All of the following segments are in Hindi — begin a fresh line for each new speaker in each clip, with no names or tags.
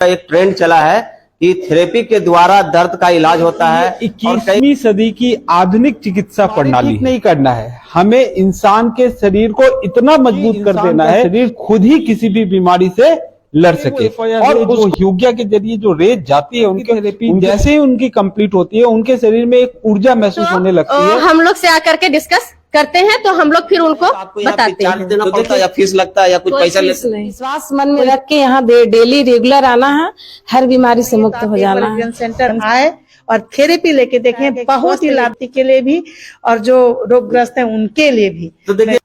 एक ट्रेंड चला है कि थेरेपी के द्वारा दर्द का इलाज होता है।
21वीं सदी की आधुनिक चिकित्सा प्रणाली नहीं करना है, हमें इंसान के शरीर को इतना मजबूत कर देना है शरीर खुद ही किसी भी बीमारी से लड़ सके। और उस योग्य के जरिए जो रेज जाती है उनके थेरेपी जैसे ही उनकी कंप्लीट होती है उनके शरीर में एक ऊर्जा महसूस होने लगती है।
हम लोग से आकर के डिस्कस करते हैं तो हम लोग फिर उनको बताते हैं।
देना पड़ता है या फीस लगता है या कुछ पैसा लेते हैं?
विश्वास मन में रख के यहाँ डेली रेगुलर आना है, हर बीमारी से मुक्त हो जाना है।
सेंटर आए और थेरेपी लेके देखें, बहुत ही लाभ के लिए भी और जो रोगग्रस्त हैं उनके लिए भी।
तो देखिए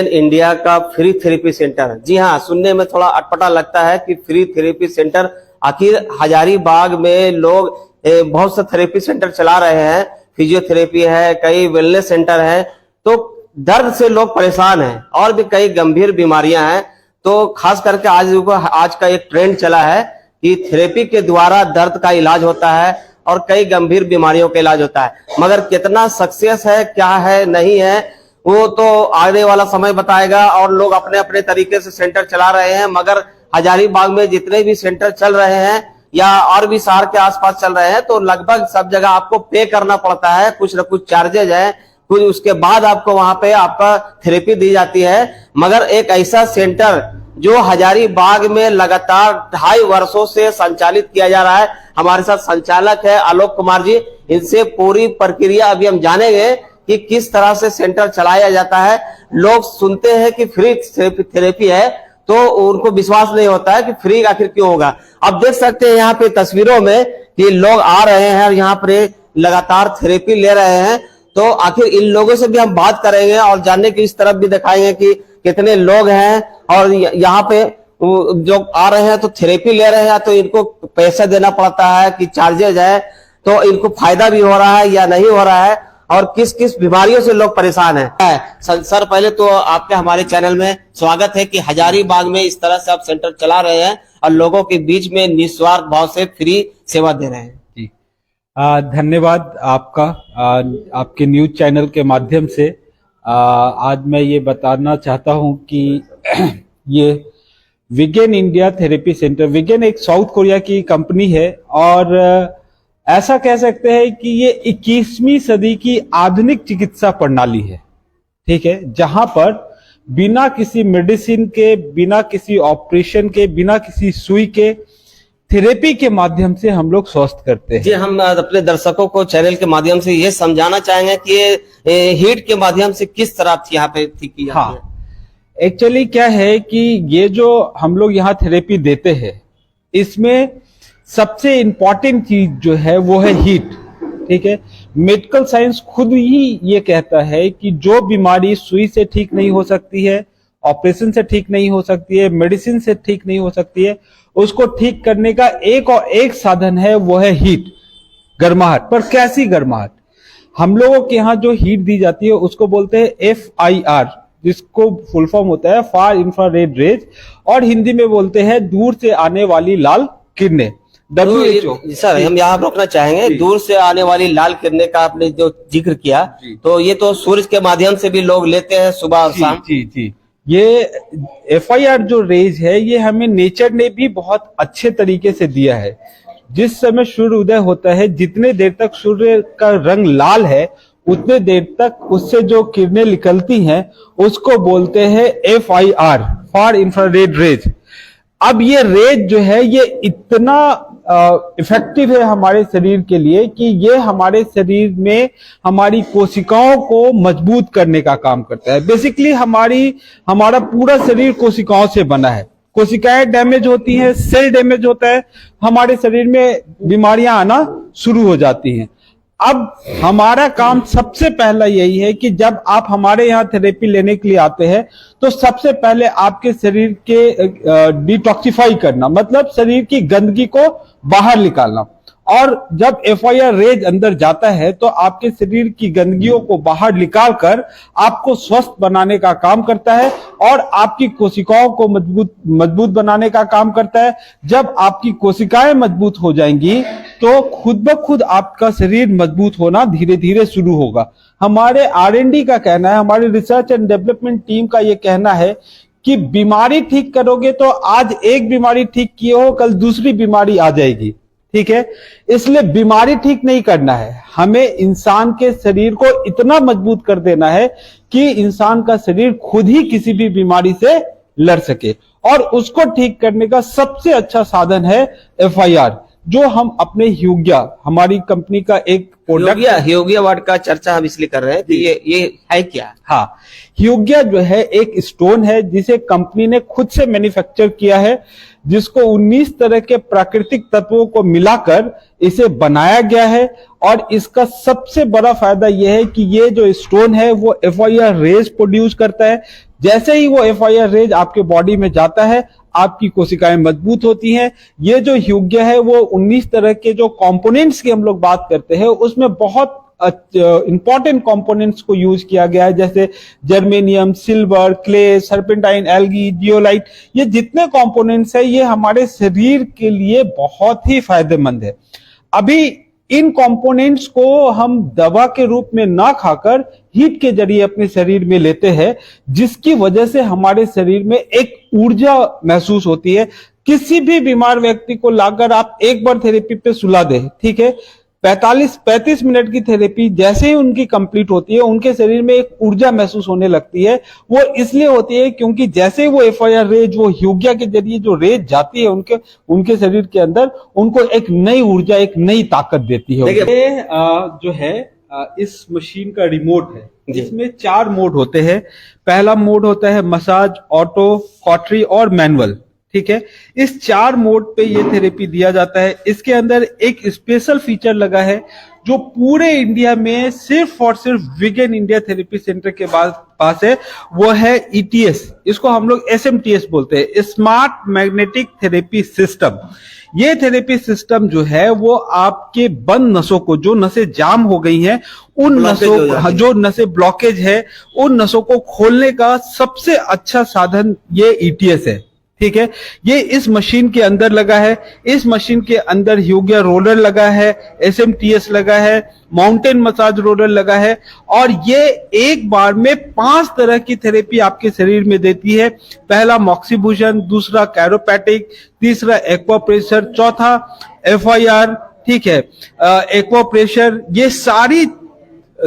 इंडिया का फ्री थेरेपी सेंटर, जी हाँ, सुनने में थोड़ा अटपटा लगता है कि फ्री थेरेपी सेंटर, आखिर हजारीबाग में लोग बहुत से थेरेपी सेंटर चला रहे हैं, फिजियोथेरेपी है, कई वेलनेस सेंटर है, तो दर्द से लोग परेशान हैं और भी कई गंभीर बीमारियां हैं। तो खास करके आज का एक ट्रेंड चला है कि थेरेपी के द्वारा दर्द का इलाज होता है और कई गंभीर बीमारियों का इलाज होता है। मगर कितना सक्सेस है, क्या है, नहीं है, वो तो आने वाला समय बताएगा। और लोग अपने अपने तरीके से सेंटर चला रहे हैं, मगर हजारीबाग में जितने भी सेंटर चल रहे हैं या और भी शहर के आसपास चल रहे हैं, तो लगभग सब जगह आपको पे करना पड़ता है, कुछ न कुछ चार्जेज है, कुछ उसके बाद आपको वहां पे आपका थेरेपी दी जाती है। मगर एक ऐसा सेंटर जो हजारीबाग में लगातार 2.5 वर्षों से संचालित किया जा रहा है, हमारे साथ संचालक है आलोक कुमार जी, इनसे पूरी प्रक्रिया अभी हम जानेंगे कि किस तरह से सेंटर चलाया जाता है। लोग सुनते हैं कि फ्री थेरेपी है तो उनको विश्वास नहीं होता है कि फ्री आखिर क्यों होगा। अब देख सकते हैं यहाँ पे तस्वीरों में कि लोग आ रहे हैं और यहाँ पे लगातार थेरेपी ले रहे हैं। तो आखिर इन लोगों से भी हम बात करेंगे और जानने की इस तरफ भी दिखाएंगे कि कितने लोग हैं और यहाँ पे जो आ रहे हैं तो थेरेपी ले रहे हैं, तो इनको पैसा देना पड़ता है कि चार्जेज है, तो इनको फायदा भी हो रहा है या नहीं हो रहा है और किस किस बीमारियों से लोग परेशान हैं। सर पहले तो आपके हमारे चैनल में स्वागत है कि हजारीबाग में इस तरह से आप सेंटर चला रहे हैं और लोगों के बीच में निस्वार्थ भाव से फ्री सेवा दे रहे हैं।
धन्यवाद आपका। आपके न्यूज चैनल के माध्यम से आज मैं ये बताना चाहता हूँ कि ये Wigan India therapy centre, Wigan एक साउथ कोरिया की कंपनी है और ऐसा कह सकते हैं कि ये 21वीं सदी की आधुनिक चिकित्सा प्रणाली है, ठीक है, जहां पर बिना किसी मेडिसिन के, बिना किसी ऑपरेशन के, बिना किसी सुई के थेरेपी के माध्यम से हम लोग स्वस्थ करते हैं।
जी, हम अपने दर्शकों को चैनल के माध्यम से ये समझाना चाहेंगे कि ये हीट के माध्यम से किस तरह यहाँ पे ठीक की जाती है।
हाँ, एक्चुअली क्या है कि ये जो हम लोग यहाँ थेरेपी देते हैं, इसमें सबसे इम्पोर्टेंट चीज जो है वो है हीट, ठीक है। मेडिकल साइंस खुद ही ये कहता है कि जो बीमारी सुई से ठीक नहीं हो सकती है, ऑपरेशन से ठीक नहीं हो सकती है, मेडिसिन से ठीक नहीं हो सकती है, उसको ठीक करने का एक और एक साधन है, वो है हीट, गर्माहट। पर कैसी गर्माहट? हम लोगों के यहाँ जो हीट दी जाती है उसको बोलते हैं FIR, जिसको फुल फॉर्म होता है फार इंफ्रारेड रेज, और हिंदी में बोलते हैं दूर से आने वाली लाल किरणें, WHO।
सर हम यहाँ रोकना चाहेंगे, दूर से आने वाली लाल किरणें का आपने जो जिक्र किया, तो ये तो सूरज के माध्यम से भी लोग लेते हैं सुबह और शाम।
जी, ये FIR जो रेज है ये हमें नेचर ने भी बहुत अच्छे तरीके से दिया है। जिस समय सूर्य उदय होता है, जितने देर तक सूर्य का रंग लाल है उतने देर तक उससे जो किरणें निकलती हैं उसको बोलते हैं FIR, फार इंफ्रारेड रेज। अब ये रेज जो है ये इतना इफेक्टिव है हमारे शरीर के लिए कि ये हमारे शरीर में हमारी कोशिकाओं को मजबूत करने का काम करता है। बेसिकली हमारा पूरा शरीर कोशिकाओं से बना है। कोशिकाएं डैमेज होती हैं, सेल डैमेज होता है, हमारे शरीर में बीमारियां आना शुरू हो जाती हैं। अब हमारा काम सबसे पहला यही है कि जब आप हमारे यहाँ थेरेपी लेने के लिए आते हैं तो सबसे पहले आपके शरीर के डिटॉक्सिफाई करना, मतलब शरीर की गंदगी को बाहर निकालना। और जब FIR रेज अंदर जाता है तो आपके शरीर की गंदगियों को बाहर निकालकर आपको स्वस्थ बनाने का काम करता है और आपकी कोशिकाओं को मजबूत बनाने का काम करता है। जब आपकी कोशिकाएं मजबूत हो जाएंगी तो खुद ब खुद आपका शरीर मजबूत होना धीरे धीरे शुरू होगा। हमारे R&D का कहना है, हमारी रिसर्च एंड डेवलपमेंट टीम का ये कहना है कि बीमारी ठीक करोगे तो आज एक बीमारी ठीक किए हो, कल दूसरी बीमारी आ जाएगी, ठीक है। इसलिए बीमारी ठीक नहीं करना है, हमें इंसान के शरीर को इतना मजबूत कर देना है कि इंसान का शरीर खुद ही किसी भी बीमारी से लड़ सके। और उसको ठीक करने का सबसे अच्छा साधन है FIR, जो हम अपने ह्यूगिया, हमारी कंपनी का एक प्रोडक्ट,
ह्यूगिया वर्ड का चर्चा हम इसलिए कर रहे हैं कि ये है क्या?
हाँ, ह्यूगिया जो है एक स्टोन है जिसे कंपनी ने खुद से मैन्युफैक्चर किया है, जिसको 19 तरह के प्राकृतिक तत्वों को मिलाकर इसे बनाया गया है। और इसका सबसे बड़ा फायदा यह है कि ये जो स्टोन है वो FIR रेज प्रोड्यूस करता है। जैसे ही वो FIR रेज आपके बॉडी में जाता है, आपकी कोशिकाएं मजबूत होती हैं। ये जो ह्यूगिया है वो 19 तरह के जो कंपोनेंट्स की हम लोग बात करते हैं, उसमें बहुत इंपॉर्टेंट कंपोनेंट्स को यूज किया गया है, जैसे germanium, silver, clay, serpentine, algae, zeolite. ये जितने कंपोनेंट्स है ये हमारे शरीर के लिए बहुत ही फायदेमंद है। अभी इन कंपोनेंट्स को हम दवा के रूप में ना खाकर हीट के जरिए अपने शरीर में लेते हैं, जिसकी वजह से हमारे शरीर में एक ऊर्जा महसूस होती है। किसी भी बीमार व्यक्ति को लाकर आप एक बार थेरेपी पे सुला दे, ठीक है, 35 मिनट की थेरेपी जैसे ही उनकी कंप्लीट होती है, उनके शरीर में एक ऊर्जा महसूस होने लगती है। वो इसलिए होती है क्योंकि जैसे ही वो FIR रेज, वो ह्यूगिया के जरिए जो रेज जाती है उनके शरीर के अंदर, उनको एक नई ऊर्जा, एक नई ताकत देती है। ये जो है इस मशीन का रिमोट है, जिसमें 4 मोड होते हैं। पहला मोड होता है मसाज, ऑटो, कॉटरी और मैनुअल, ठीक है। इस 4 मोड पे ये थेरेपी दिया जाता है। इसके अंदर एक स्पेशल फीचर लगा है जो पूरे इंडिया में सिर्फ और सिर्फ विगन इंडिया थेरेपी सेंटर के पास है, वो है ETS, इसको हम लोग SMTS बोलते हैं, स्मार्ट मैग्नेटिक थेरेपी सिस्टम। ये थेरेपी सिस्टम जो है वो आपके बंद नसों को, जो नसें जाम हो गई हैं, उन नसों, जो नसें ब्लॉकेज है, उन नसों को खोलने का सबसे अच्छा साधन ये ETS है, ठीक है। ये इस मशीन के अंदर लगा है। इस मशीन के अंदर ह्यूगिया रोलर लगा है, SMTS लगा है, माउंटेन मसाज रोलर लगा है, और ये एक बार में 5 तरह की थेरेपी आपके शरीर में देती है। पहला मॉक्सीबुशन, दूसरा कैरोपैटिक, तीसरा एक्वाप्रेशर, चौथा FIR, ठीक है, एक्वाप्रेशर। ये सारी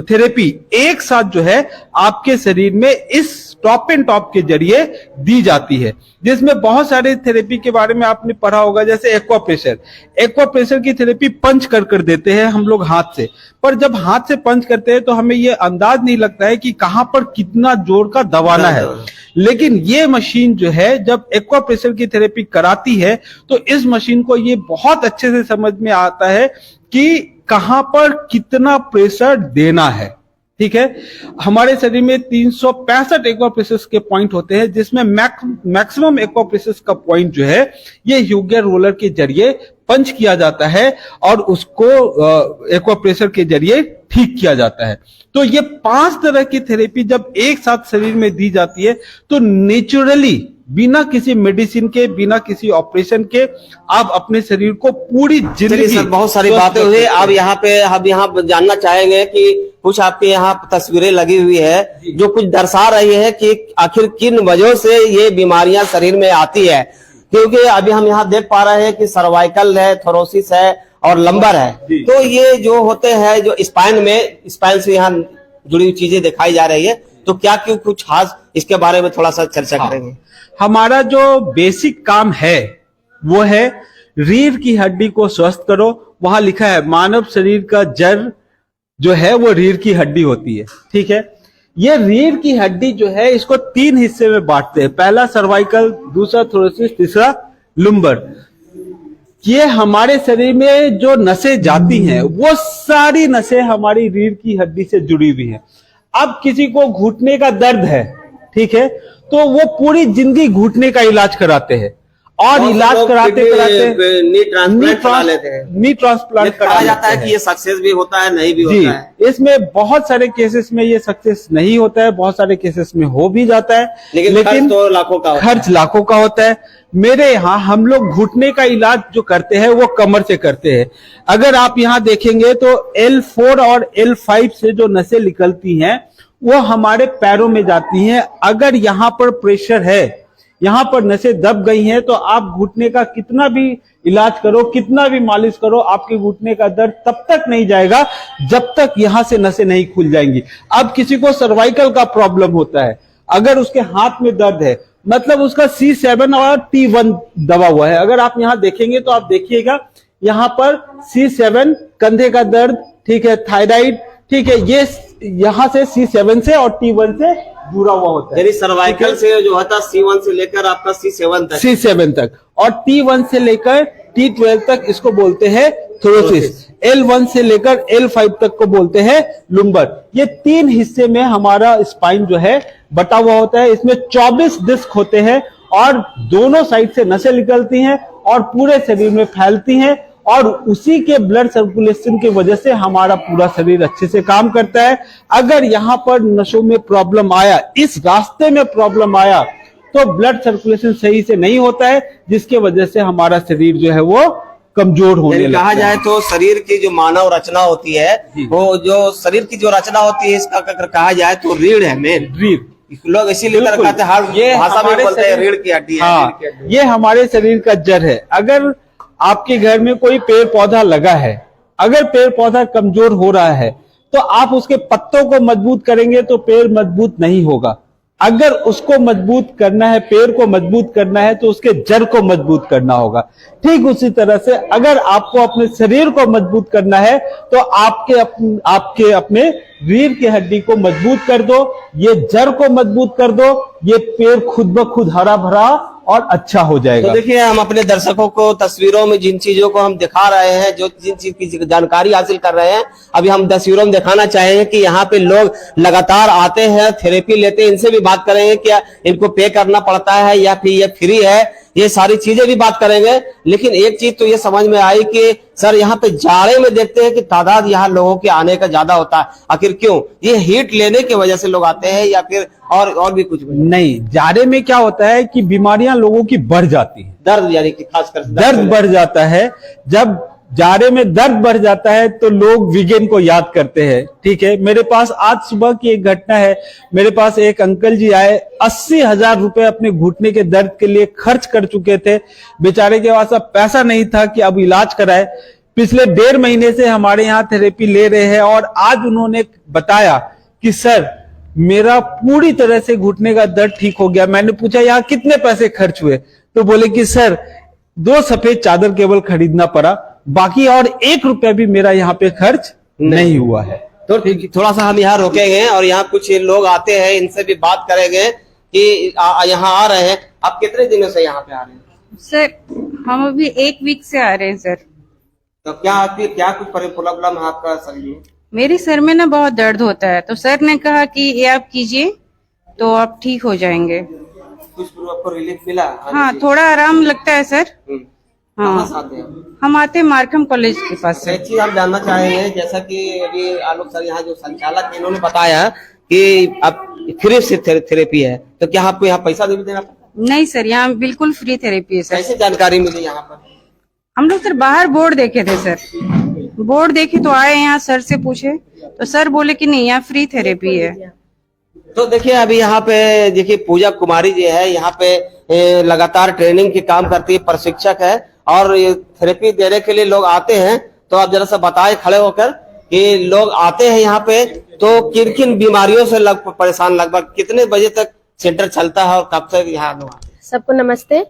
थेरेपी एक साथ जो है आपके शरीर में इस टॉप एंड टॉप के जरिए दी जाती है, जिसमें बहुत सारे थेरेपी के बारे में आपने पढ़ा होगा, जैसे एक्वाप्रेशर की थेरेपी पंच कर देते हैं हम लोग हाथ से। पर जब हाथ से पंच करते हैं तो हमें ये अंदाज नहीं लगता है कि कहां पर कितना जोर का दबाना है। लेकिन ये मशीन जो है जब एक्वाप्रेशर की थेरेपी कराती है तो इस मशीन को ये बहुत अच्छे से समझ में आता है कि कहां पर कितना प्रेशर देना है, ठीक है। हमारे शरीर में 365 एक्वाप्रेशर्स के पॉइंट होते हैं, जिसमें मैक्सिमम एक्वाप्रेशर्स का पॉइंट जो है ये ह्यूगिया रोलर के जरिए पंच किया जाता है और उसको एक्वाप्रेशर के जरिए ठीक किया जाता है। तो ये 5 तरह की थेरेपी जब एक साथ शरीर में दी जाती है तो नेचुरली, बिना किसी मेडिसिन के, बिना किसी ऑपरेशन के, आप अपने शरीर को पूरी जिंदगी,
बहुत सारी बातें हुई। अब यहाँ पे हम यहाँ जानना चाहेंगे कि कुछ आपके यहाँ तस्वीरें लगी हुई है जो कुछ दर्शा रही है कि आखिर किन वजहों से ये बीमारियां शरीर में आती है। क्योंकि अभी हम यहाँ देख पा रहे हैं कि सर्वाइकल है, थोरोसिस है और लंबर है। तो ये जो होते हैं, जो स्पाइन से यहाँ जुड़ी हुई चीजें दिखाई जा रही है, तो क्या क्यों कुछ खास इसके बारे में थोड़ा सा चर्चा करेंगे।
हमारा जो बेसिक काम है वो है रीढ़ की हड्डी को स्वस्थ करो। वहां लिखा है मानव शरीर का जड़ जो है वो रीढ़ की हड्डी होती है, ठीक है। ये रीढ़ की हड्डी जो है इसको 3 हिस्से में बांटते हैं, पहला सर्वाइकल, दूसरा थोरोसिस, तीसरा लुम्बर। ये हमारे शरीर में जो नसें जाती हैं वो सारी नसें हमारी रीढ़ की हड्डी से जुड़ी हुई हैं। अब किसी को घुटने का दर्द है, ठीक है, तो वो पूरी जिंदगी घुटने का इलाज कराते हैं और इलाज कराते
नी ट्रांसप्लांट करा जाता है कि ये सक्सेस भी होता है, नहीं भी होता है।
इसमें बहुत सारे केसेस में ये सक्सेस नहीं होता है, बहुत सारे केसेस में हो भी जाता है, लेकिन खर्च लाखों का होता है। मेरे यहाँ हम लोग घुटने का इलाज जो करते हैं वो कमर से करते हैं। अगर आप यहाँ देखेंगे तो L4 और L5 से जो नसें निकलती हैं वो हमारे पैरों में जाती हैं। अगर यहाँ पर प्रेशर है यहाँ पर नसें दब गई हैं तो आप घुटने का कितना भी इलाज करो, कितना भी मालिश करो, आपके घुटने का दर्द तब तक नहीं जाएगा जब तक यहाँ से नसें नहीं खुल जाएंगी। अब किसी को सर्वाइकल का प्रॉब्लम होता है, अगर उसके हाथ में दर्द है, मतलब उसका C7 और T1 दबा हुआ है। अगर आप यहाँ देखेंगे तो आप देखिएगा यहाँ पर C7 कंधे का दर्द, ठीक है, थायराइड, ठीक है, ये यहाँ से C7 से और T1 से जुड़ा हुआ होता है।
यानी सर्वाइकल से जो होता है C1 से लेकर आपका C7 तक
और T1 से लेकर T12 तक इसको बोलते हैं थोरोसिस। L1 से लेकर L5 तक को बोलते हैं लुम्बर। ये 3 हिस्से में हमारा स्पाइन जो है बटा हुआ होता है। इसमें 24 डिस्क होते हैं और दोनों साइड से नसें निकलती हैं और पूरे शरीर में फैलती हैं और उसी के ब्लड सर्कुलेशन की वजह से हमारा पूरा शरीर अच्छे से काम करता है। अगर यहाँ पर नसों में प्रॉब्लम आया, इस रास्ते में प्रॉब्लम आया, तो ब्लड सर्कुलेशन सही से नहीं होता है, जिसके वजह से हमारा शरीर जो है वो कमजोर होने लगता है।
कहा जाए तो शरीर की जो मानव रचना होती है, वो जो शरीर की जो रचना होती है, इसका अगर कहा जाए तो रीढ़ है, मेन
रीढ़।
लोग इसीलिए कहते हैं, हर
ये
भाषा में
हमारे
बोलते हैं रीढ़ की हड्डी है।
हाँ, ये हमारे शरीर का जड़ है। अगर आपके घर में कोई पेड़ पौधा लगा है, अगर पेड़ पौधा कमजोर हो रहा है तो आप उसके पत्तों को मजबूत करेंगे तो पेड़ मजबूत नहीं होगा। अगर उसको मजबूत करना है, पेड़ को मजबूत करना है, तो उसके जड़ को मजबूत करना होगा। ठीक उसी तरह से अगर आपको अपने शरीर को मजबूत करना है तो आपके अपने रीढ़ की हड्डी को मजबूत कर दो, ये जड़ को मजबूत कर दो, ये पेड़ खुद ब खुद हरा भरा और अच्छा हो जाएगा।
तो देखिए, हम अपने दर्शकों को तस्वीरों में जिन चीजों को हम दिखा रहे हैं, जो जिन चीज की जानकारी हासिल कर रहे हैं, अभी हम तस्वीरों में दिखाना चाहेंगे कि यहाँ पे लोग लगातार आते हैं, थेरेपी लेते हैं। इनसे भी बात करेंगे क्या इनको पे करना पड़ता है या फिर ये फ्री है, ये सारी चीजें भी बात करेंगे। लेकिन एक चीज तो ये समझ में आई कि सर यहाँ पे जाड़े में देखते हैं कि तादाद यहाँ लोगों के आने का ज्यादा होता है। आखिर क्यों? ये हीट लेने की वजह से लोग आते हैं या फिर और भी कुछ?
नहीं, जाड़े में क्या होता है कि बीमारियां लोगों की बढ़ जाती है,
दर्द, यानी कि खासकर
दर्द बढ़ जाता है। जब जाड़े में दर्द बढ़ जाता है तो लोग वीगेन को याद करते हैं। ठीक है, मेरे पास आज सुबह की एक घटना है। मेरे पास एक अंकल जी आए, 80,000 रुपए अपने घुटने के दर्द के लिए खर्च कर चुके थे। बेचारे के पास अब पैसा नहीं था कि अब इलाज कराए। पिछले 1.5 महीने से हमारे यहाँ थेरेपी ले रहे हैं और आज उन्होंने बताया कि सर मेरा पूरी तरह से घुटने का दर्द ठीक हो गया। मैंने पूछा यहाँ कितने पैसे खर्च हुए, तो बोले कि सर 2 सफेद चादर केवल खरीदना पड़ा, बाकी और 1 रुपया भी मेरा यहाँ पे खर्च नहीं हुआ है।
तो थोड़ा सा हम यहाँ रोकेंगे और यहाँ कुछ लोग आते हैं, इनसे भी बात करेंगे कि यहाँ आ रहे हैं। आप कितने दिनों से यहाँ पे आ रहे हैं?
सर हम अभी 1 वीक से आ रहे हैं सर।
तो क्या कुछ प्रॉब्लम है आपका शरीर में?
मेरे सर में ना बहुत दर्द होता है, तो सर ने कहा कि ये आप कीजिए तो आप ठीक हो जाएंगे।
कुछ आपको रिलीफ मिला?
हाँ, थोड़ा आराम लगता है सर। हाँ,
आते हैं?
हम आते हैं मार्कम कॉलेज के पास से।
एक चीज हम जानना चाहेंगे, जैसा कि अभी आलोक सर यहाँ जो संचालक है, इन्होंने बताया कि अब फ्री से थेरेपी है, तो क्या आपको यहाँ पैसा भी देना?
नहीं सर, यहाँ बिल्कुल फ्री थेरेपी है सर।
कैसे जानकारी मिली यहाँ पर?
हम लोग सर बाहर बोर्ड देखे थे सर, बोर्ड देखे तो आए यहाँ, सर से पूछे तो सर बोले कि नहीं यहाँ फ्री थेरेपी है।
तो देखिए, अभी यहाँ पे देखिए पूजा कुमारी जी है, यहाँ पे लगातार ट्रेनिंग की काम करती है, प्रशिक्षक है और थेरेपी देने के लिए लोग आते हैं। तो आप जरा सा बताएं खड़े होकर कि लोग आते हैं यहाँ पे तो किन किन बीमारियों से परेशान, लगभग कितने बजे तक सेंटर चलता है और कब तक यहाँ लोग आते हैं?
सबको नमस्ते,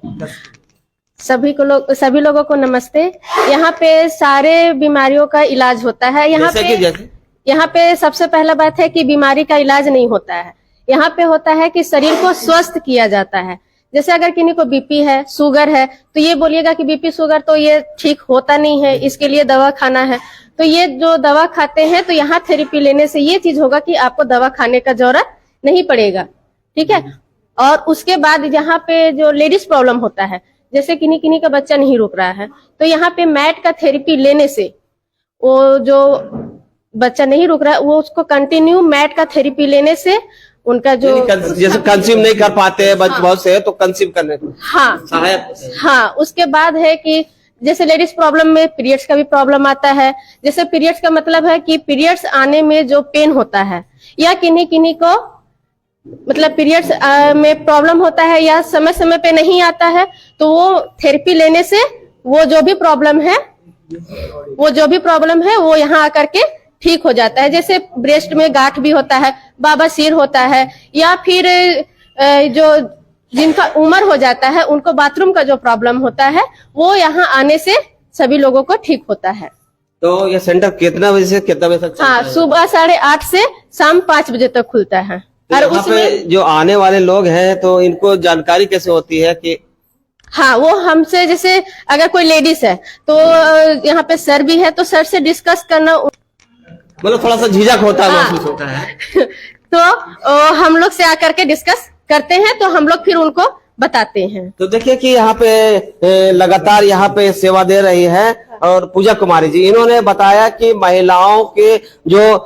सभी लोगों को नमस्ते। यहाँ पे सारे बीमारियों का इलाज होता है। यहाँ पे सबसे पहला बात है कि बीमारी का इलाज नहीं होता है। यहाँ पे होता है कि शरीर को स्वस्थ किया जाता है। जैसे अगर किन्हीं को बीपी है, शुगर है, तो ये बोलिएगा कि बीपी शुगर तो ये ठीक होता नहीं है, इसके लिए दवा खाना है। तो ये जो दवा खाते हैं, तो यहाँ थेरेपी लेने से ये चीज होगा कि आपको दवा खाने का जरूरत नहीं पड़ेगा। ठीक है। और उसके बाद यहाँ पे जो लेडीज प्रॉब्लम होता है, जैसे किन्हीं का बच्चा नहीं रुक रहा है, तो यहाँ पे मैट का थेरेपी लेने से वो जो बच्चा नहीं रुक रहा है, वो उसको कंटिन्यू मैट का थेरेपी लेने से उनका जो
जैसे कंसीव नहीं कर पाते हैं बहुत से, तो कंसीव करने को
हाँ, उसके बाद है कि जैसे लेडीज प्रॉब्लम में पीरियड्स का भी प्रॉब्लम आता है। जैसे पीरियड्स का मतलब है कि पीरियड्स आने में जो पेन होता है, या किन्हीं को मतलब पीरियड्स में प्रॉब्लम होता है या समय समय पे नहीं आता है, तो वो थेरेपी लेने से वो जो भी प्रॉब्लम है वो यहाँ आकर के ठीक हो जाता है। जैसे ब्रेस्ट में गांठ भी होता है, बवासीर होता है, या फिर जो जिनका उम्र हो जाता है उनको बाथरूम का जो प्रॉब्लम होता है वो यहाँ आने से सभी लोगों को ठीक होता है।
तो ये सेंटर कितना बजे से कितना बजे तक चलता
हाँ,
है?
सुबह 8:30 से शाम 5 बजे तक खुलता है।
तो
और
यहाँ
उसमें
पे जो आने वाले लोग हैं तो इनको जानकारी कैसे होती है कि
हाँ, वो हमसे जैसे अगर कोई लेडीज है तो यहाँ पे सर भी है, तो सर से डिस्कस करना,
मतलब थोड़ा सा झिझक होता है,
हाँ।
महसूस होता है?
तो हम लोग से आकर के डिस्कस करते हैं, तो हम लोग फिर उनको बताते हैं।
तो देखिए कि यहाँ पे लगातार यहाँ पे सेवा दे रही है और पूजा कुमारी जी, इन्होंने बताया कि महिलाओं के जो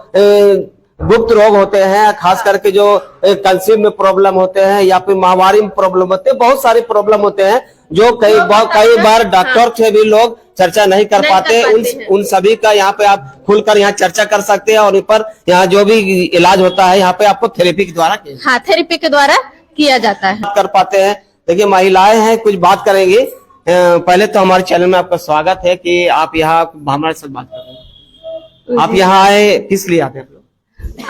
गुप्त रोग होते हैं, खास करके जो कंसीव में प्रॉब्लम होते हैं या फिर माहवारी में प्रॉब्लम होते हैं, बहुत सारे प्रॉब्लम होते हैं जो कई बार डॉक्टर से भी लोग चर्चा नहीं कर पाते। उन सभी का यहाँ पे आप खुलकर यहाँ चर्चा कर सकते हैं और इन पर यहाँ जो भी इलाज होता है यहाँ पे आपको थेरेपी के द्वारा
हाँ, थेरेपी के द्वारा किया जाता है।
कर पाते हैं। देखिए महिलाएं हैं, कुछ बात करेंगी। पहले तो हमारे चैनल में आपका स्वागत है कि आप यहाँ हमारे साथ बात कर रहे हैं। आप यहाँ आए किस लिए आते हैं?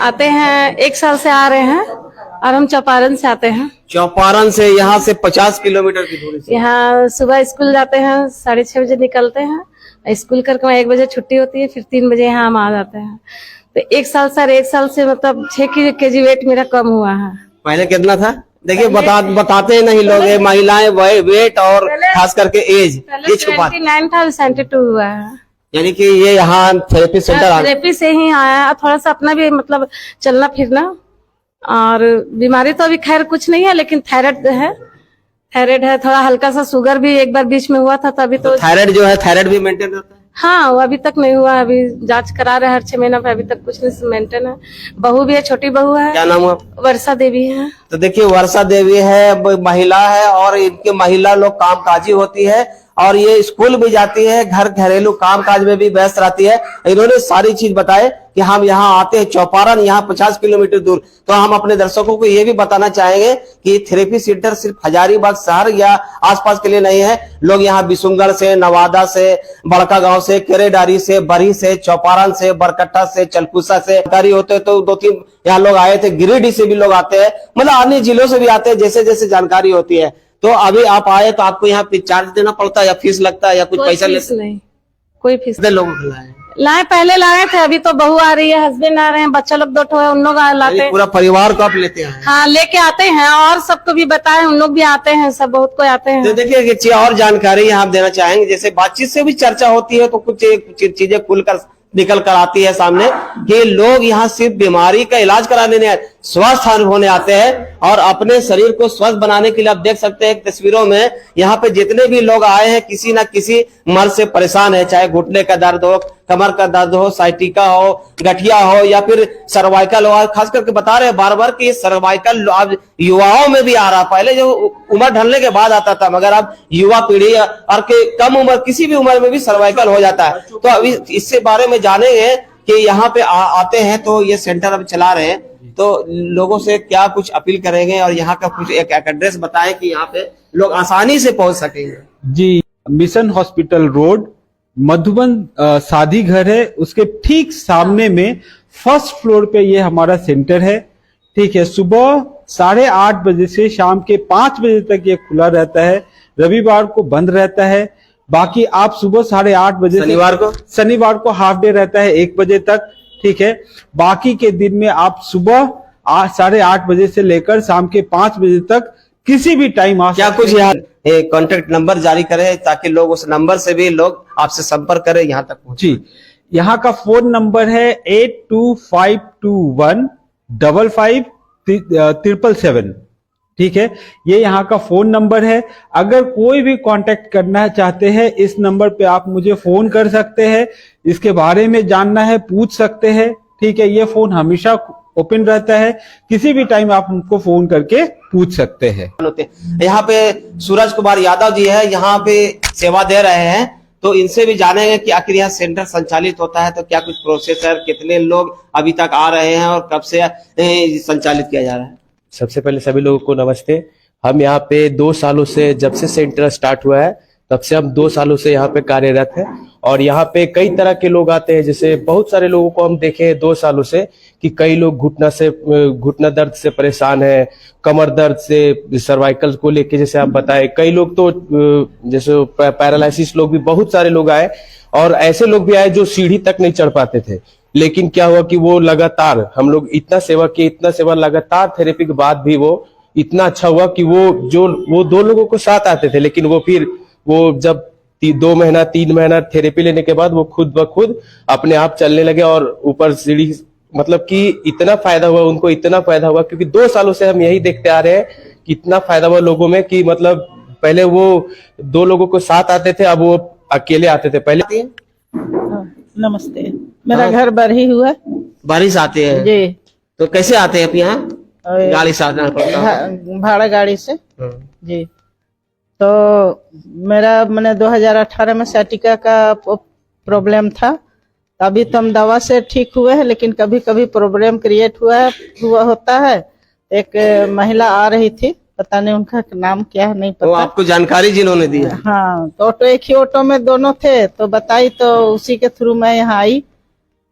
आते हैं 1 साल से आ रहे हैं और हम चौपारण से आते हैं।
चौपारण से यहाँ से 50 किलोमीटर की दूरी से
यहाँ सुबह स्कूल जाते हैं, 6:30 बजे निकलते हैं, स्कूल करके 1 बजे छुट्टी होती है, फिर 3 बजे यहाँ हम आ जाते हैं। तो 1 साल से मतलब 6 केजी वेट मेरा कम हुआ है।
पहले कितना था? देखिए बताते हैं नहीं लोग, महिलाएं वेट और खास करके एज ये छुपा,
79 था, 72 हुआ है।
यानी कि ये यहाँ थेरेपी सेंटर
थेरेपी से ही आया है, थोड़ा सा अपना भी मतलब चलना फिरना, और बीमारी तो अभी खैर कुछ नहीं है, लेकिन थायराइड है, थोड़ा हल्का सा शुगर भी एक बार बीच में हुआ था, तभी तो
थायराइड जो है, थायराइड भी मेंटेन रहता है?
हाँ, वो अभी तक नहीं हुआ, अभी जांच करा रहे हैं हर 6 महीना पे, अभी तक कुछ नहीं मेंटेन है। बहू भी है, छोटी बहू है।
क्या नाम है?
वर्षा देवी है।
तो देखिए वर्षा देवी है, महिला है और इनकी महिला लोग कामकाजी होती है और ये स्कूल भी जाती है, घरेलू कामकाज में भी व्यस्त रहती है। इन्होंने सारी चीज बताए कि हम यहाँ आते हैं चौपारण, यहाँ 50 किलोमीटर दूर। तो हम अपने दर्शकों को ये भी बताना चाहेंगे कि थेरेपी सेंटर सिर्फ हजारीबाग शहर या आसपास के लिए नहीं है। लोग यहाँ बिशुनगढ़ से, नवादा से, बड़का गांव से, केरेडारी से, बरही से, चौपारण से, बरकट्टा से, चलकुसा से जानकारी होते तो 2-3 यहाँ लोग आए थे, गिरिडीह से भी लोग आते हैं, मतलब अन्य जिलों से भी आते हैं, जैसे जैसे जानकारी होती है। तो अभी आप आए तो आपको यहाँ पे चार्ज देना पड़ता है या फीस लगता है या कुछ पैसा लेते?
नहीं, कोई फीस
लोग
लाए, पहले लाए थे, अभी तो बहू आ रही है, हस्बैंड आ रहे हैं, बच्चा लोग 2 है, उन लोग लाते हैं।
पूरा परिवार को आप लेते हैं?
हाँ, लेके आते हैं, और सबको भी बताए, उन लोग भी आते हैं, सब बहुत कोई आते हैं।
तो देखिए कि और जानकारी आप देना चाहेंगे, जैसे बातचीत से भी चर्चा होती है तो कुछ चीजें खुलकर निकल कर आती है सामने कि लोग यहाँ सिर्फ बीमारी का इलाज कराने नहीं, स्वस्थ होने आते हैं और अपने शरीर को स्वस्थ बनाने के लिए। आप देख सकते हैं तस्वीरों में यहाँ पे जितने भी लोग आए हैं किसी ना किसी मर्ज से परेशान है, चाहे घुटने का दर्द हो, कमर का दर्द हो, साइटिका हो, गठिया हो या फिर सर्वाइकल हो। खास करके बता रहे हैं बार बार कि सर्वाइकल अब युवाओं में भी आ रहा, पहले जो उम्र ढलने के बाद आता था, मगर अब युवा पीढ़ी और कम उम्र किसी भी उम्र में भी सर्वाइकल हो जाता है। तो अभी इससे बारे में जानेंगे कि यहाँ पे आते हैं तो ये सेंटर अब चला रहे हैं, तो लोगों से क्या कुछ अपील करेंगे और यहाँ का कुछ एक एड्रेस बताएं कि यहाँ पे लोग आसानी से पहुंच सकेंगे।
जी, मिशन हॉस्पिटल रोड, मधुबन शादी घर है, उसके ठीक सामने में फर्स्ट फ्लोर पे ये हमारा सेंटर है। ठीक है, सुबह 8:30 बजे से शाम के 5 बजे तक ये खुला रहता है, रविवार को बंद रहता है। बाकी आप सुबह 8:30 बजे, शनिवार को हाफ डे रहता है 1 बजे तक। ठीक है, बाकी के दिन में आप सुबह 8:30 बजे से लेकर शाम के 5 बजे तक किसी भी टाइम आ सकते हैं।
क्या कुछ यहाँ कॉन्टेक्ट नंबर जारी करें ताकि लोग उस नंबर से भी लोग आपसे संपर्क करें यहाँ तक पहुंचे?
जी, यहाँ का फोन नंबर है 8252155777। ठीक है, ये यहाँ का फोन नंबर है। अगर कोई भी कांटेक्ट करना चाहते हैं इस नंबर पे आप मुझे फोन कर सकते हैं, इसके बारे में जानना है पूछ सकते हैं। ठीक है, ये फोन हमेशा ओपन रहता है, किसी भी टाइम आप हमको फोन करके पूछ सकते हैं।
यहाँ पे सूरज कुमार यादव जी है, यहाँ पे सेवा दे रहे हैं, तो इनसे भी जानेंगे कि आखिर यहाँ सेंटर संचालित होता है तो क्या कुछ प्रोसेस है, कितने लोग अभी तक आ रहे हैं और कब से संचालित किया जा रहा है।
सबसे पहले सभी लोगों को नमस्ते। हम यहाँ पे 2 सालों से, जब से सेंटर स्टार्ट हुआ है तब से हम 2 सालों से यहाँ पे कार्यरत हैं और यहाँ पे कई तरह के लोग आते हैं। जैसे बहुत सारे लोगों को हम देखे हैं 2 सालों से कि कई लोग घुटना दर्द से परेशान है, कमर दर्द से, सर्वाइकल को लेके जैसे आप बताए, कई लोग तो जैसे पैरालिसिस लोग भी, बहुत सारे लोग आए और ऐसे लोग भी आए जो सीढ़ी तक नहीं चढ़ पाते थे। लेकिन क्या हुआ कि वो लगातार, हम लोग इतना सेवा लगातार थेरेपी के बाद भी वो इतना अच्छा हुआ कि वो 2 लोगों को साथ आते थे, लेकिन वो जब 2 महीना 3 महीना थेरेपी लेने के बाद वो खुद ब खुद अपने आप चलने लगे और ऊपर सीढ़ी, मतलब कि इतना फायदा हुआ उनको, इतना फायदा हुआ क्योंकि 2 सालों से हम यही देखते आ रहे हैं कि इतना फायदा हुआ लोगों में कि मतलब पहले वो 2 लोगों को साथ आते थे, अब वो अकेले आते थे। पहले
नमस्ते, मेरा घर बरही हुआ।
बारिश आते हैं
जी।
तो कैसे आते हैं आप यहाँ? गाड़ी से आना पड़ता है?
भाड़ा गाड़ी से जी। तो मेरा मैंने 2018 में सैटिका का प्रॉब्लम था। अभी तो हम दवा से ठीक हुए हैं, लेकिन कभी कभी प्रॉब्लम क्रिएट हुआ होता है। एक महिला आ रही थी, पता नहीं उनका नाम क्या है, नहीं
वो
पता।
आपको जानकारी जिन्होंने दी?
हाँ, तो ऑटो, एक ही ऑटो में दोनों थे, तो बताई, तो उसी के थ्रू मैं यहाँ आई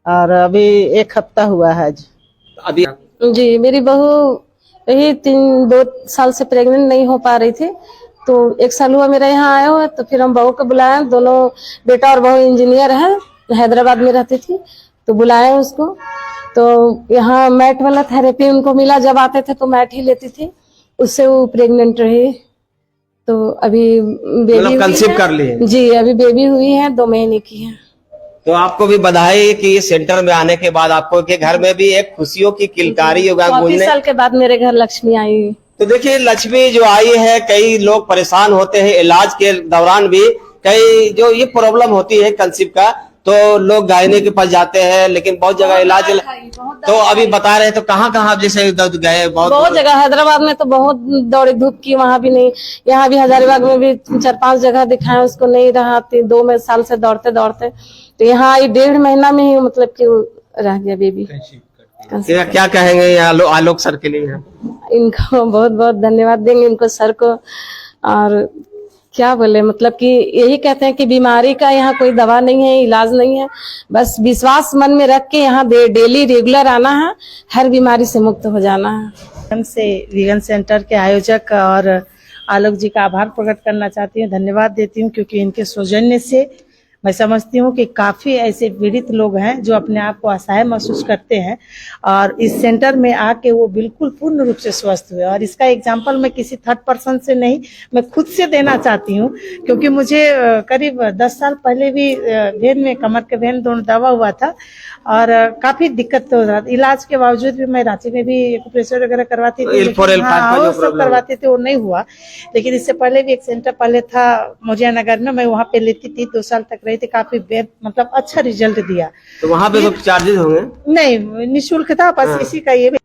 और अभी 1 हफ्ता हुआ है आज।
अभी
जी, मेरी बहू यही 2 साल से प्रेग्नेंट नहीं हो पा रही थी, तो 1 साल हुआ मेरा यहाँ आया हुआ। तो फिर हम बहू को बुलाए, दोनों बेटा और बहू इंजीनियर हैं, हैदराबाद में रहती थी, तो बुलाए उसको। तो यहाँ मैट वाला थेरेपी उनको मिला, जब आते थे तो मैट ही लेती थी, उससे वो प्रेग्नेंट रही। तो अभी बेबी
कंसीव कर ली है?
जी, अभी बेबी हुई है, 2 महीने की है।
तो आपको भी बधाई कि ये सेंटर में आने के बाद आपको के घर में भी एक खुशियों की किलकारी होगा।
34 साल के बाद मेरे घर लक्ष्मी आई।
तो देखिए, लक्ष्मी जो आई है, कई लोग परेशान होते हैं इलाज के दौरान भी, कई जो ये प्रॉब्लम होती है कंसीव का, तो लोग गायने के पास जाते हैं, लेकिन बहुत जगह इलाज। तो अभी बता रहे, तो कहाँ जैसे गए?
बहुत जगह, हैदराबाद में तो बहुत दौड़ी धूप की, वहाँ भी नहीं, यहाँ भी हजारीबाग में भी 4-5 जगह दिखाए, उसको नहीं रहा। 2 साल से दौड़ते दौड़ते तो यहाँ आई, 1.5 महीना में ही मतलब कि रह गया बेबी।
क्या कहेंगे आलोक सर के लिए?
इनको बहुत बहुत धन्यवाद देंगे, इनको सर को। और क्या बोले, मतलब कि यही कहते हैं कि बीमारी का यहाँ कोई दवा नहीं है, इलाज नहीं है, बस विश्वास मन में रख के यहाँ डेली रेगुलर आना है, हर बीमारी से मुक्त हो जाना है।
से वीगन सेंटर के आयोजक और आलोक जी का आभार प्रकट करना चाहती हूँ, धन्यवाद देती हूँ, क्योंकि इनके सौजन्य से मैं समझती हूँ कि काफी ऐसे पीड़ित लोग हैं जो अपने आप को असहाय महसूस करते हैं और इस सेंटर में आके वो बिल्कुल पूर्ण रूप से स्वस्थ हुए। और इसका एग्जाम्पल मैं किसी 3rd पर्सन से नहीं, मैं खुद से देना चाहती हूँ, क्योंकि मुझे करीब 10 साल पहले भी वेन में, कमर के वेन दोनों दवा हुआ था और काफी दिक्कत हो रहा था। इलाज के बावजूद भी मैं रांची में भी प्रेशर वगैरह करवाती थी, वो सब करवाती थी, वो नहीं हुआ। लेकिन इससे पहले भी एक सेंटर पहले था मुजिया नगर में, मैं वहाँ पे लेती थी, 2 साल तक रही थी, काफी मतलब अच्छा रिजल्ट दिया।
तो वहाँ पे तो चार्जेस होंगे? नहीं,
निःशुल्क था, बस इसी का ये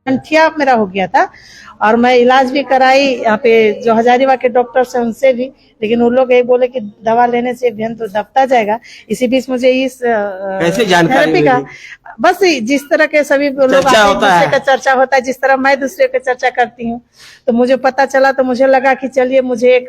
अंठिया मेरा हो गया था और मैं इलाज भी कराई यहाँ पे जो हजारीबाग के डॉक्टर्स हैं उनसे भी, लेकिन उन लोग ये बोले कि दवा लेने से वेन तो दबता जाएगा। इसी बीच मुझे इस
कैसे जानकारी
का, बस जिस तरह के सभी लोग दूसरे का चर्चा होता है, जिस तरह मैं दूसरे का चर्चा करती हूँ, तो मुझे पता चला, तो मुझे लगा कि चलिए मुझे एक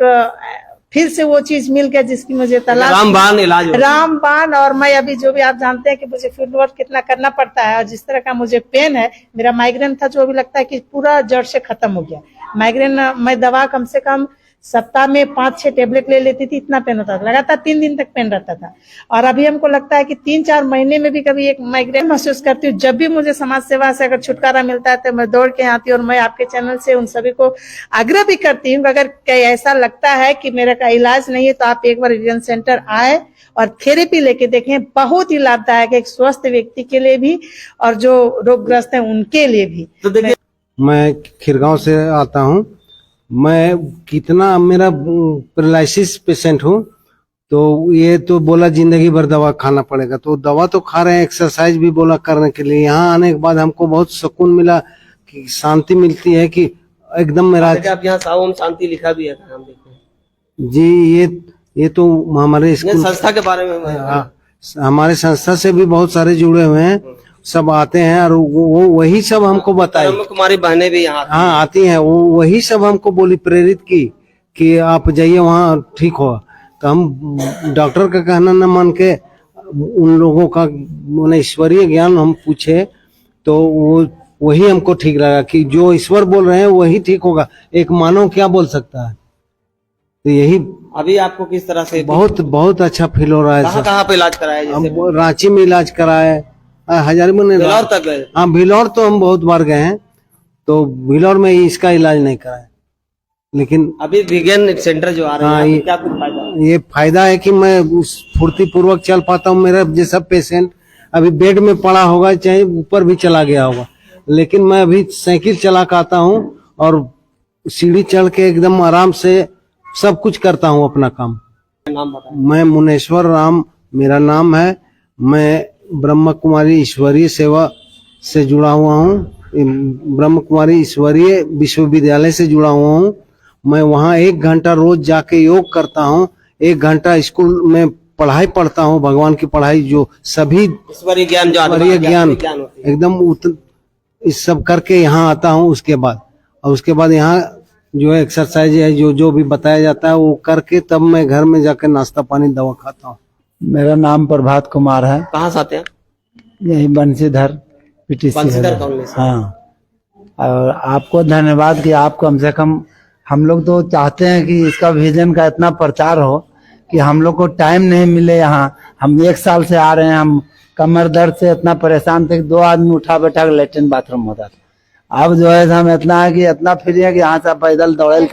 फिर से वो चीज मिल गया जिसकी मुझे तलाश, रामबाण इलाज, रामबाण। और मैं अभी जो भी आप जानते हैं कि मुझे फील्ड वर्क कितना करना पड़ता है, और जिस तरह का मुझे पेन है, मेरा माइग्रेन था, जो अभी लगता है कि पूरा जड़ से खत्म हो गया माइग्रेन। मैं दवा कम से कम सप्ताह में 5-6 टेबलेट ले लेती थी, इतना पेन होता था, लगातार 3 दिन तक पेन रहता था। और अभी हमको लगता है कि 3-4 महीने में भी कभी एक माइग्रेन महसूस करती हूँ। जब भी मुझे समाज सेवा से अगर छुटकारा मिलता है तो मैं दौड़ के आती हूँ। और मैं आपके चैनल से उन सभी को आग्रह भी करती हूँ, अगर ऐसा लगता है कि मेरा का इलाज नहीं है, तो आप एक बार वीगन सेंटर आए और थेरेपी लेके देखें। बहुत ही लाभदायक है, एक स्वस्थ व्यक्ति के लिए भी और जो रोगग्रस्त है उनके लिए भी।
तो देखिए,
मैं खिरगांव से आता हूँ। मैं कितना, मेरा पैरालिसिस पेशेंट हूँ, तो ये तो बोला जिंदगी भर दवा खाना पड़ेगा, तो दवा तो खा रहे हैं, एक्सरसाइज भी बोला करने के लिए। यहाँ आने के बाद हमको बहुत सुकून मिला, कि शांति मिलती है, कि एकदम मेरा।
आप यहाँ साओम शांति लिखा भी है, हम देखें
जी। ये तो हमारे स्कूल
संस्था के बारे में,
हमारे संस्था से भी बहुत सारे जुड़े हुए हैं। सब आते हैं और वो वही सब हमको बताए।
ब्रह्म कुमारी बहनें भी यहाँ
हाँ आती हैं, वो वही सब हमको बोली, प्रेरित की कि आप जाइए वहाँ ठीक होगा। तो हम डॉक्टर का कहना न मान के उन लोगों का मैंने ईश्वरीय ज्ञान हम पूछे तो वो वही हमको ठीक लगा कि जो ईश्वर बोल रहे हैं वही ठीक होगा, एक मानव क्या बोल सकता है। तो यही
अभी आपको किस तरह से
बहुत बहुत अच्छा फील हो रहा है सर।
कहाँ पे इलाज कराया? जैसे
हम रांची में इलाज कराए, हजारीबाग में
बिलौर तक गए?
हाँ भिलौर तो हम बहुत बार गए हैं, तो भिलौर में इसका इलाज नहीं कराया। लेकिन
अभी विज्ञान सेंटर जो आ रहे हैं,
हाँ,
यहाँ पे क्या कुछ फायदा है?
ये फायदा है कि मैं फुर्ती पूर्वक चल पाता हूँ। मेरा जैसा पेशेंट अभी बेड में पड़ा होगा, चाहे ऊपर भी चला गया होगा, लेकिन मैं अभी साइकिल चला के आता हूँ और सीढ़ी चढ़ के एकदम आराम से सब कुछ करता हूँ अपना काम।
नाम बताएं।
मैं मुनेश्वर राम मेरा नाम है। मैं ब्रह्म कुमारी ईश्वरीय सेवा से जुड़ा हुआ हूँ, ब्रह्म कुमारी ईश्वरीय विश्वविद्यालय से जुड़ा हुआ हूँ। मैं वहाँ 1 घंटा रोज जाके योग करता हूँ, 1 घंटा स्कूल में पढ़ाई पढ़ता हूँ, भगवान की पढ़ाई जो सभी
ईश्वरीय ज्ञान जो
ईश्वरीय ज्ञान
होती है।
एकदम इस सब करके यहाँ आता हूँ। उसके बाद यहाँ जो एक्सरसाइज है जो भी बताया जाता है वो करके तब मैं घर में जाकर नाश्ता पानी दवा खाता हूँ।
मेरा नाम प्रभात कुमार है,
कहाँ से आते हैं?
यही बंशीधर पीटीसी
बंशीधर
है।
कॉलोनी से।
हाँ, और आपको धन्यवाद कि आप कम से कम, हम लोग तो चाहते हैं कि इसका विजन का इतना प्रचार हो कि हम लोग को टाइम नहीं मिले। यहाँ हम 1 साल से आ रहे हैं, हम कमर दर्द से इतना परेशान थे कि 2 आदमी उठा बैठा के लेटरिन बाथरूम होता था। अब जो है हम इतना है कि इतना फ्री है कि यहाँ से पैदल दौड़ेल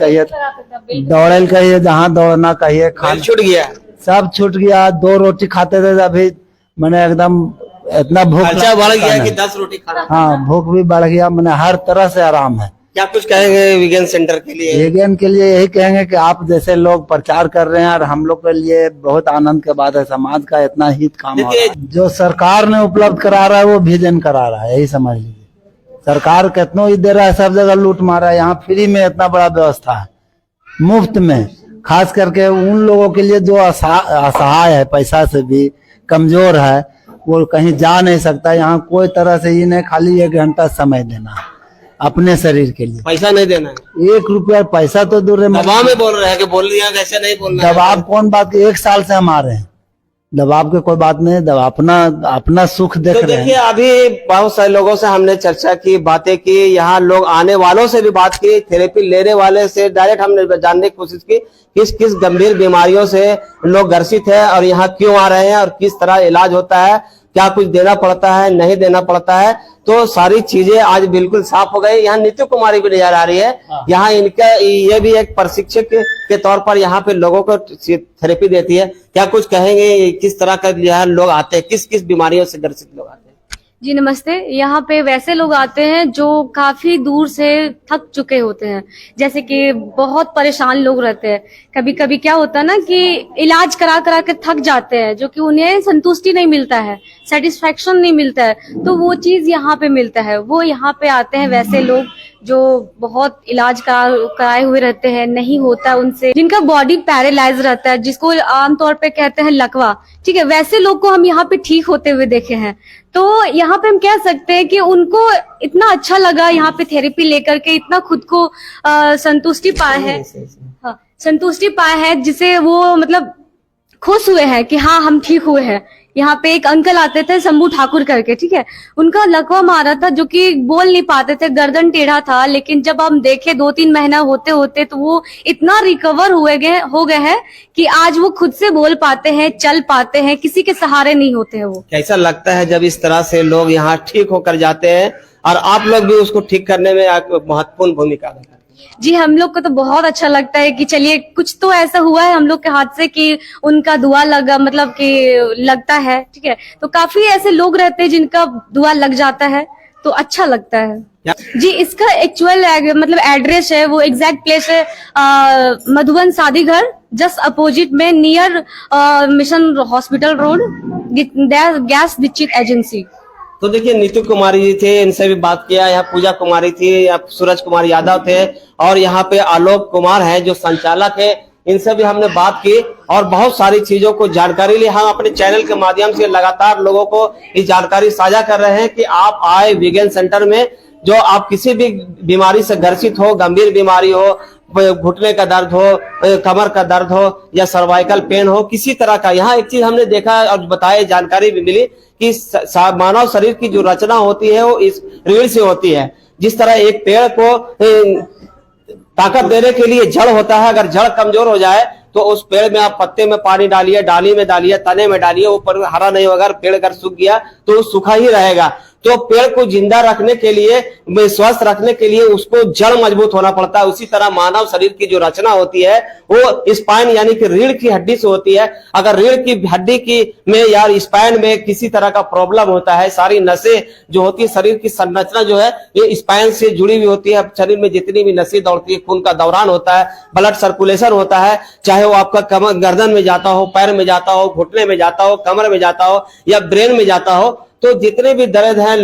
कहिए जहाँ दौड़ना कहिए,
खाल छूट गया,
सब छूट गया। 2 रोटी खाते थे अभी मैंने एकदम इतना भूख
खर्चा बढ़ गया कि 10 रोटी खाना।
हाँ, भूख भी बढ़ गया, मैंने हर तरह से आराम है।
क्या कुछ कहेंगे विज्ञान सेंटर के लिए?
विज्ञान के लिए यही कहेंगे कि आप जैसे लोग प्रचार कर रहे हैं और हम लोग के लिए बहुत आनंद के बात है, समाज का इतना हित काम हो रहा है। जो सरकार ने उपलब्ध करा रहा है वो विजन करा रहा है, यही समझ लीजिए। सरकार कितनों ही दे रहा है, सब जगह लूट मारा है, यहाँ फ्री में इतना बड़ा व्यवस्था है, मुफ्त में। खास करके उन लोगों के लिए जो असहाय है, पैसा से भी कमजोर है, वो कहीं जा नहीं सकता, यहाँ कोई तरह से ही नहीं, खाली 1 घंटा समय देना है अपने शरीर के लिए।
पैसा नहीं देना है,
1 रुपया पैसा तो दूर है।
दबाव में बोल रहे हैं कि बोल दिया कैसे नहीं बोलना।
दबाव कौन बात की, 1 साल से हम आ रहे हैं, दबाव की कोई बात नहीं, दबाव अपना सुख देख रहे हैं।
देखिए अभी बहुत सारे लोगों से हमने चर्चा की, बातें की, यहाँ लोग आने वालों से भी बात की, थेरेपी लेने वाले से डायरेक्ट हमने जानने की कोशिश की किस गंभीर बीमारियों से लोग ग्रसित है और यहाँ क्यों आ रहे हैं और किस तरह इलाज होता है, क्या कुछ देना पड़ता है नहीं देना पड़ता है। तो सारी चीजें आज बिल्कुल साफ हो गई। यहाँ नीतू कुमारी भी नजर आ रही है, यहाँ इनका ये भी एक प्रशिक्षक के तौर पर यहाँ पे लोगों को थेरेपी देती है। क्या कुछ कहेंगे, किस तरह का यहाँ लोग आते हैं, किस किस बीमारियों से ग्रसित लोग आते हैं?
जी नमस्ते। यहाँ पे वैसे लोग आते हैं जो काफी दूर से थक चुके होते हैं, जैसे कि बहुत परेशान लोग रहते हैं। कभी कभी क्या होता है ना कि इलाज करा करा के थक जाते हैं, जो कि उन्हें संतुष्टि नहीं मिलता है, सेटिस्फेक्शन नहीं मिलता है, तो वो चीज यहाँ पे मिलता है। वो यहाँ पे आते हैं वैसे लोग जो बहुत इलाज कराए हुए रहते हैं, नहीं होता उनसे, जिनका बॉडी पैरालाइज रहता है, जिसको आमतौर पे कहते हैं लकवा, ठीक है, वैसे लोग को हम यहाँ पे ठीक होते हुए देखे हैं। तो यहाँ पे हम कह सकते हैं कि उनको इतना अच्छा लगा यहाँ पे थेरेपी लेकर के, इतना खुद को संतुष्टि पाए है, हाँ संतुष्टि पाए है, जिसे वो मतलब खुश हुए हैं कि हाँ हम ठीक हुए हैं। यहाँ पे एक अंकल आते थे शंभू ठाकुर करके, ठीक है, उनका लकवा मारा था, जो कि बोल नहीं पाते थे, गर्दन टेढ़ा था, लेकिन जब हम देखे 2-3 महीना होते होते तो वो इतना रिकवर हो गए हैं कि आज वो खुद से बोल पाते हैं, चल पाते हैं, किसी के सहारे नहीं होते हैं वो।
कैसा लगता है जब इस तरह से लोग यहाँ ठीक होकर जाते हैं और आप लोग भी उसको ठीक करने में महत्वपूर्ण भूमिका अदा करते हैं?
जी हम लोग को तो बहुत अच्छा लगता है कि चलिए कुछ तो ऐसा हुआ है हम लोग के हाथ से कि उनका दुआ लगा, मतलब कि लगता है, ठीक है। तो काफी ऐसे लोग रहते हैं जिनका दुआ लग जाता है, तो अच्छा लगता है। जी इसका एक्चुअल मतलब एड्रेस है, वो एग्जैक्ट प्लेस है मधुबन शादी घर, जस्ट अपोजिट में, near mission hospital road, gas district agency.
तो देखिए नीतू कुमारी जी थे, इनसे भी बात किया। यहाँ पूजा कुमारी थी, यहाँ सूरज कुमार यादव थे और यहाँ पे आलोक कुमार है जो संचालक है इनसे भी हमने बात की और बहुत सारी चीजों को जानकारी ली। हम अपने चैनल के माध्यम से लगातार लोगों को ये जानकारी साझा कर रहे हैं कि आप आए वीगन सेंटर में। जो आप किसी भी बीमारी से ग्रसित हो, गंभीर बीमारी हो, घुटने का दर्द हो, कमर का दर्द हो या सर्वाइकल पेन हो, किसी तरह का, यहाँ एक चीज हमने देखा और बताया, जानकारी भी मिली कि मानव शरीर की जो रचना होती है वो इस रीढ़ से होती है। जिस तरह एक पेड़ को ताकत देने के लिए जड़ होता है, अगर जड़ कमजोर हो जाए तो उस पेड़ में आप पत्ते में पानी डालिए, डाली में डालिए, तने में डालिए, ऊपर हरा नहीं होगा। पेड़ अगर सूख गया तो सूखा ही रहेगा। तो पेड़ को जिंदा रखने के लिए, स्वस्थ रखने के लिए उसको जड़ मजबूत होना पड़ता है। उसी तरह मानव शरीर की जो रचना होती है वो स्पाइन यानी कि रीढ़ की हड्डी से होती है। अगर रीढ़ की हड्डी की में या स्पाइन में किसी तरह का प्रॉब्लम होता है, सारी नसें जो होती है, शरीर की संरचना जो है ये स्पाइन से जुड़ी हुई होती है। शरीर में जितनी भी नसें दौड़ती है, खून का दौरान होता है, ब्लड सर्कुलेशन होता है, चाहे वो आपका कमर गर्दन में जाता हो, पैर में जाता हो, घुटने में जाता हो, कमर में जाता हो या ब्रेन में जाता हो, तो जितने भी दर्द हैं,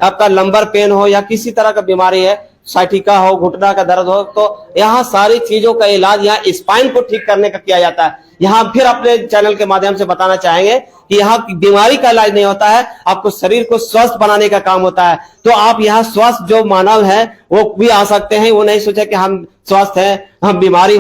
आपका लंबर पेन हो या किसी तरह का बीमारी है, साइटिका हो, घुटना का दर्द हो, तो यहाँ सारी चीजों का इलाज यहाँ स्पाइन को ठीक करने का किया जाता है। यहाँ फिर अपने चैनल के माध्यम से बताना चाहेंगे कि यहाँ बीमारी का इलाज नहीं होता है, आपको शरीर को स्वस्थ बनाने का काम होता है। तो आप यहाँ स्वस्थ जो मानव है वो भी आ सकते हैं। वो नहीं सोचे कि हम स्वस्थ हैं, हम बीमार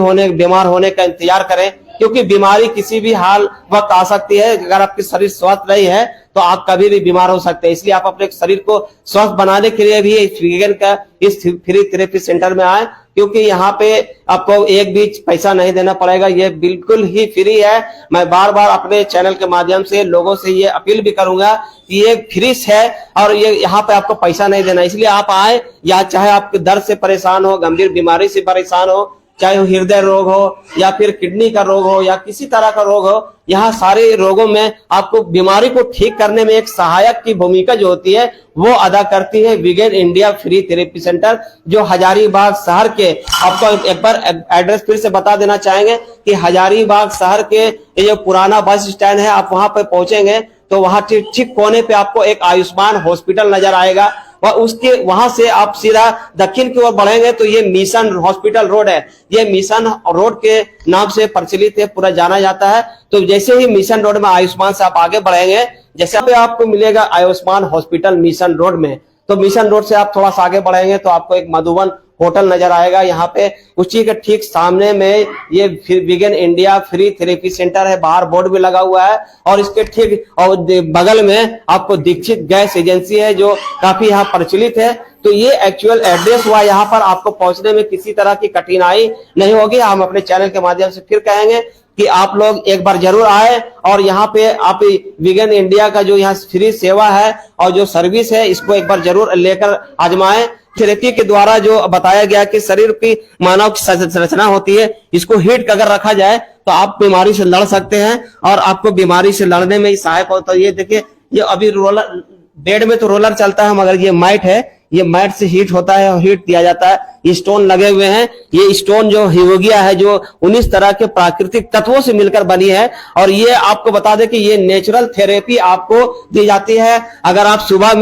होने का इंतजार करें, क्योंकि बीमारी किसी भी हाल वक्त आ सकती है। अगर आपकी शरीर स्वस्थ नहीं है तो आप कभी भी बीमार हो सकते हैं। इसलिए आप अपने शरीर को स्वस्थ बनाने के लिए भी इस वीगन का इस फ्री थेरेपी सेंटर में आए, क्योंकि यहाँ पे आपको एक भी पैसा नहीं देना पड़ेगा। ये बिल्कुल ही फ्री है। मैं बार बार अपने चैनल के माध्यम से लोगों से ये अपील भी करूंगा कि ये फ्री है और ये यहाँ पे आपको पैसा नहीं देना। इसलिए आप आए, या चाहे आप दर्द से परेशान हो, गंभीर बीमारी से परेशान हो, चाहे हृदय रोग हो या फिर किडनी का रोग हो या किसी तरह का रोग हो, यहाँ सारे रोगों में आपको बीमारी को ठीक करने में एक सहायक की भूमिका जो होती है वो अदा करती है vegan India free therapy centre, जो हजारीबाग शहर के, आपको एक बार एड्रेस फिर से बता देना चाहेंगे कि हजारीबाग शहर के ये जो पुराना बस स्टैंड है, आप वहां पे पहुंचेंगे तो वहां ठीक कोने पे आपको एक आयुष्मान हॉस्पिटल नजर आएगा और उसके वहां से आप सीधा दक्षिण की ओर बढ़ेंगे तो ये मिशन हॉस्पिटल रोड है। ये मिशन रोड के नाम से प्रचलित है, पूरा जाना जाता है। तो जैसे ही मिशन रोड में आयुष्मान से आप आगे बढ़ेंगे, जैसे पे आपको मिलेगा आयुष्मान हॉस्पिटल मिशन रोड में, तो मिशन रोड से आप थोड़ा सा आगे बढ़ेंगे तो आपको एक मधुबन होटल नजर आएगा। यहाँ पे उसी के ठीक सामने में ये vegan India free therapy centre है। बाहर बोर्ड भी लगा हुआ है और इसके ठीक और बगल में आपको दीक्षित गैस एजेंसी है जो काफी यहाँ प्रचलित है। तो ये एक्चुअल एड्रेस हुआ। यहाँ पर आपको पहुंचने में किसी तरह की कठिनाई नहीं होगी। हम अपने चैनल के माध्यम से फिर कहेंगे कि आप लोग एक बार जरूर आए और यहाँ पे आप वीगन इंडिया का जो यहाँ फ्री सेवा है और जो सर्विस है इसको एक बार जरूर लेकर आजमाएं। थेरेपी के द्वारा जो बताया गया कि शरीर की मानव की संरचना होती है, इसको हीट अगर रखा जाए तो आप बीमारी से लड़ सकते हैं और आपको बीमारी से लड़ने में सहायक होता है। ये देखिए, ये अभी रोलर, बेड में तो रोलर चलता है मगर ये मैट है, ये मैट से हीट होता है और हीट दिया जाता है। ये स्टोन लगे हुए हैं। ये स्टोन जो हिवोगिया है जो 19 तरह के प्राकृतिक तत्वों से मिलकर बनी है और ये आपको बता दें कि ये नेचुरल थेरेपी आपको दी जाती है। अगर आप सुबह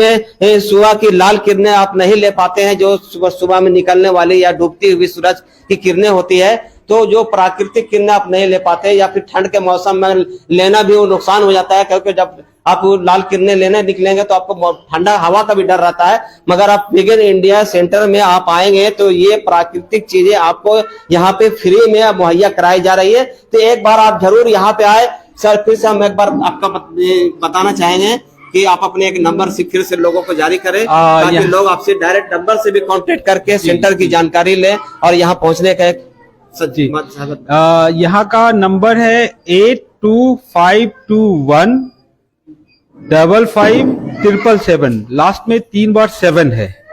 की लाल किरणें आप नहीं ले पाते हैं, जो सुबह में निकलने वाली या डूबती हुई सूरज की किरणें होती है, तो जो प्राकृतिक किरणें आप नहीं ले पाते या फिर ठंड के मौसम में लेना भी वो नुकसान हो जाता है, क्योंकि जब आप लाल किरणें लेने निकलेंगे तो आपको ठंडा हवा का भी डर रहता है। मगर आप वीगन इंडिया सेंटर में आप आएंगे तो ये प्राकृतिक चीजें आपको यहाँ पे फ्री में मुहैया कराई जा रही है। तो एक बार आप जरूर यहाँ पे आए। सर फिर से हम एक बार आपका बताना चाहेंगे कि आप अपने एक नंबर से फिर से लोगों को जारी करें ताकि लोग आपसे डायरेक्ट नंबर से भी कांटेक्ट करके सेंटर की जानकारी लें और यहाँ पहुंचने का एक
जी। यहाँ का नंबर है 8252155777। लास्ट में 3 बार 7 है।